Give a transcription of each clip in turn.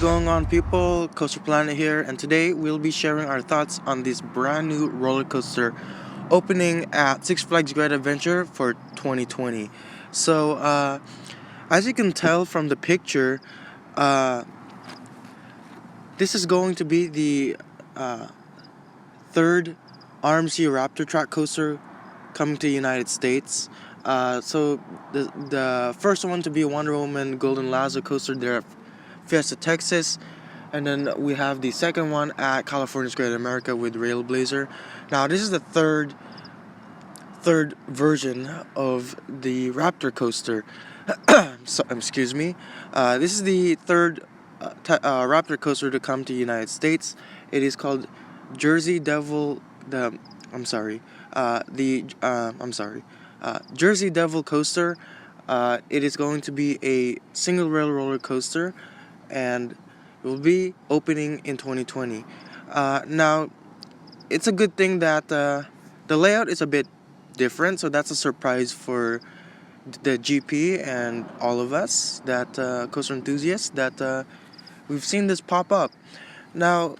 going on, people? Coaster Planet here, and today we'll be sharing our thoughts on this brand new roller coaster opening at Six Flags Great Adventure for 2020. As you can tell from the picture, uh, this is going to be the third RMC Raptor track coaster coming to the United States. The first one to be Wonder Woman Golden Lazo coaster there at Fiesta, Texas, and then we have the second one at California's Great America with Railblazer. Now this is the third version of the Raptor coaster. Excuse me. This is the third Raptor coaster to come to the United States. It is called Jersey Devil. Jersey Devil coaster. It is going to be a single rail roller coaster, and it will be opening in 2020. Now, it's a good thing that the layout is a bit different, so that's a surprise for the GP and all of us that coaster enthusiasts that we've seen this pop up. Now,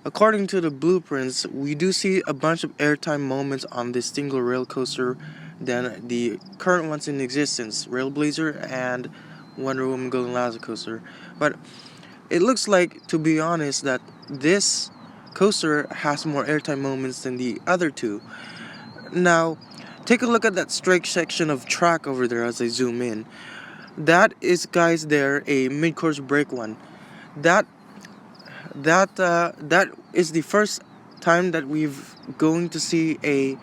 according to the blueprints, we do see a bunch of airtime moments on this single rail coaster than the current ones in existence, Railblazer and Wonder Woman Golden Lazo coaster. But it looks like, to be honest, that this coaster has more airtime moments than the other two. Now, take a look at that straight section of track over there as I zoom in. That is, guys, there a mid-course break one. That is the first time that we've going to see a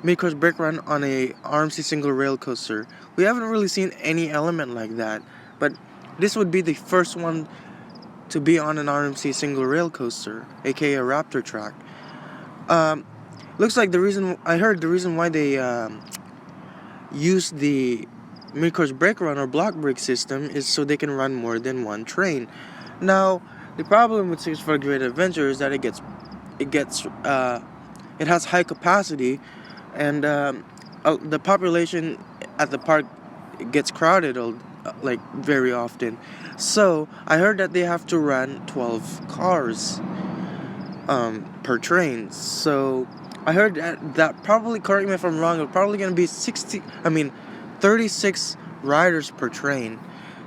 mid-course brake run on a RMC single rail coaster. We haven't really seen any element like that, but this would be the first one to be on an RMC single rail coaster, aka a Raptor track. Looks like the reason why they use the mid-course brake run or block brake system is so they can run more than one train. Now, the problem with Six Flags Great Adventure is that it has high capacity, and the population at the park gets crowded very often. So I heard that they have to run 12 cars per train. So I heard that probably, correct me if I'm wrong, it's probably going to be 36 riders per train.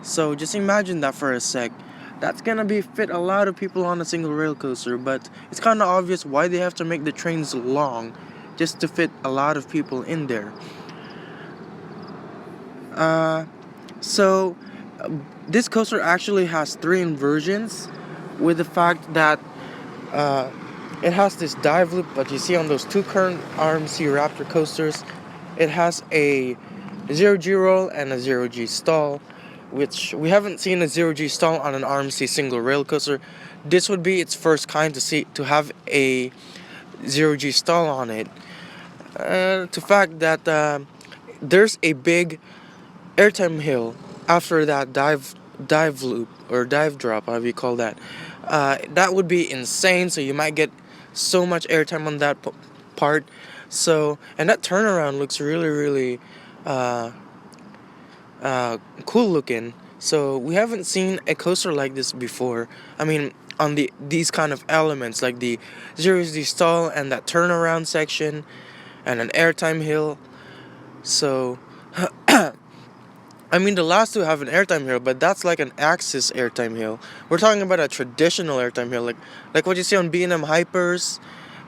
So just imagine that for a sec. That's gonna fit a lot of people on a single rail coaster, but it's kind of obvious why they have to make the trains long, just to fit a lot of people in there. This coaster actually has 3 inversions, with the fact that it has this dive loop, but you see on those 2 current RMC Raptor coasters, it has a 0G roll and a 0G stall, which we haven't seen a 0G stall on an RMC single rail coaster. This would be its first kind to have a 0G stall on it. To fact that there's a big airtime hill after that dive loop or dive drop, however you call that. That would be insane. So you might get so much airtime on that part. And that turnaround looks really, really cool looking. So we haven't seen a coaster like this before. I mean, on these kind of elements, like the 0G stall and that turnaround section and an airtime hill. So I mean, the last 2 have an airtime hill, but that's like an axis airtime hill. We're talking about a traditional airtime hill, like what you see on B&M Hypers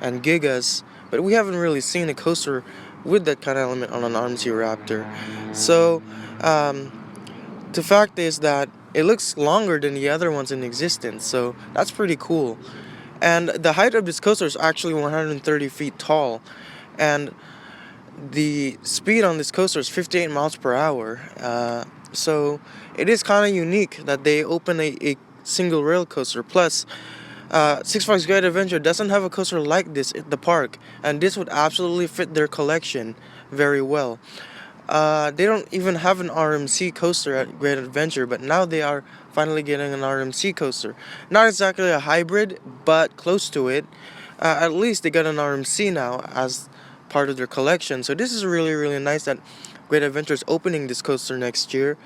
and Gigas. But we haven't really seen a coaster with that kind of element on an RMC Raptor. So the fact is that it looks longer than the other ones in existence, so that's pretty cool. And the height of this coaster is actually 130 feet tall, and the speed on this coaster is 58 miles per hour. So it is kind of unique that they open a single rail coaster. Plus, Six Flags Great Adventure doesn't have a coaster like this at the park, and this would absolutely fit their collection very well. They don't even have an RMC coaster at Great Adventure, but now they are finally getting an RMC coaster. Not exactly a hybrid, but close to it. At least they got an RMC now as part of their collection. So this is really, really nice that Great Adventure is opening this coaster next year.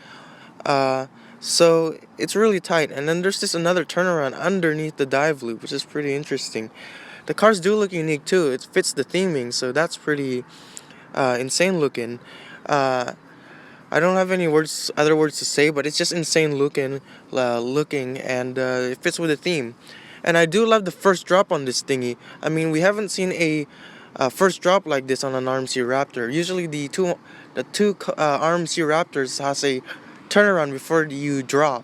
So it's really tight. And then there's this another turnaround underneath the dive loop, which is pretty interesting. The cars do look unique too. It fits the theming, so that's pretty insane looking. Uh, I don't have any other words to say, but it's just insane looking, and it fits with the theme. And I do love the first drop on this thingy. I mean, we haven't seen a first drop like this on an RMC Raptor. Usually, the two RMC Raptors has a turnaround before you drop.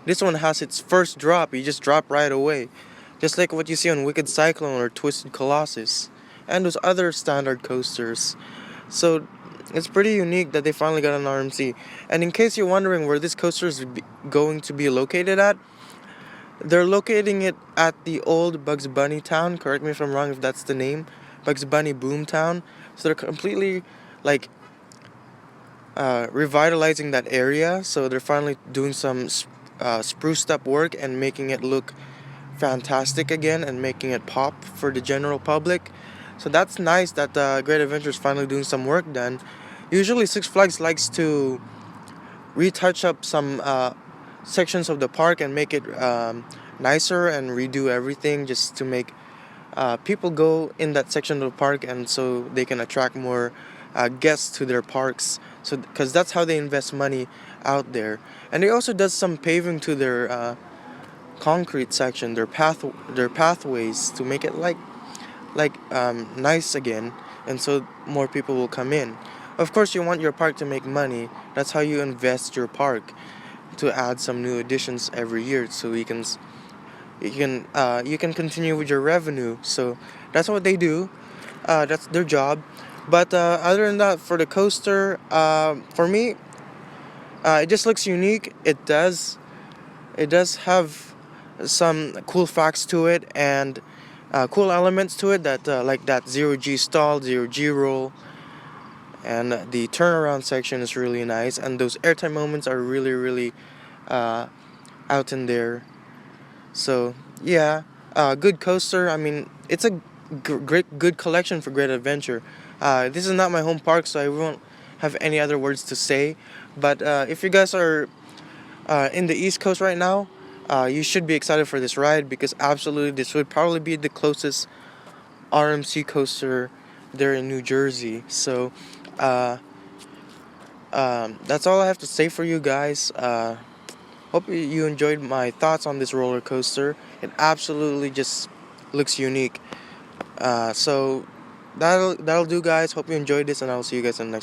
This one has its first drop. You just drop right away, just like what you see on Wicked Cyclone or Twisted Colossus, and those other standard coasters. So it's pretty unique that they finally got an RMC. And in case you're wondering where this coaster is going to be located at, they're locating it at the old Bugs Bunny town. Correct me if I'm wrong if that's the name. Bugs Bunny Boomtown. So they're completely like revitalizing that area. So they're finally doing some spruced up work and making it look fantastic again and making it pop for the general public. So that's nice that Great Adventure is finally doing some work done. Usually Six Flags likes to retouch up some sections of the park and make it nicer and redo everything just to make people go in that section of the park, and so they can attract more guests to their parks. So because that's how they invest money out there. And they also does some paving to their concrete section, their pathways to make it nice again, and so more people will come in. Of course, you want your park to make money. That's how you invest your park, to add some new additions every year, so you can continue with your revenue. So that's what they do. That's their job. But other than that, for the coaster, for me, it just looks unique. It does have some cool facts to it, and cool elements to it, that like that 0G stall, 0G roll, and the turnaround section is really nice, and those airtime moments are really really uh, out in there. So yeah, good coaster. I mean, it's a great good collection for Great Adventure. This is not my home park, so I won't have any other words to say. But if you guys are in the East Coast right now, you should be excited for this ride, because absolutely this would probably be the closest RMC coaster there in New Jersey. So uh, that's all I have to say for you guys. Hope you enjoyed my thoughts on this roller coaster. It absolutely just looks unique. So that'll do, guys. Hope you enjoyed this, and I'll see you guys in the next one.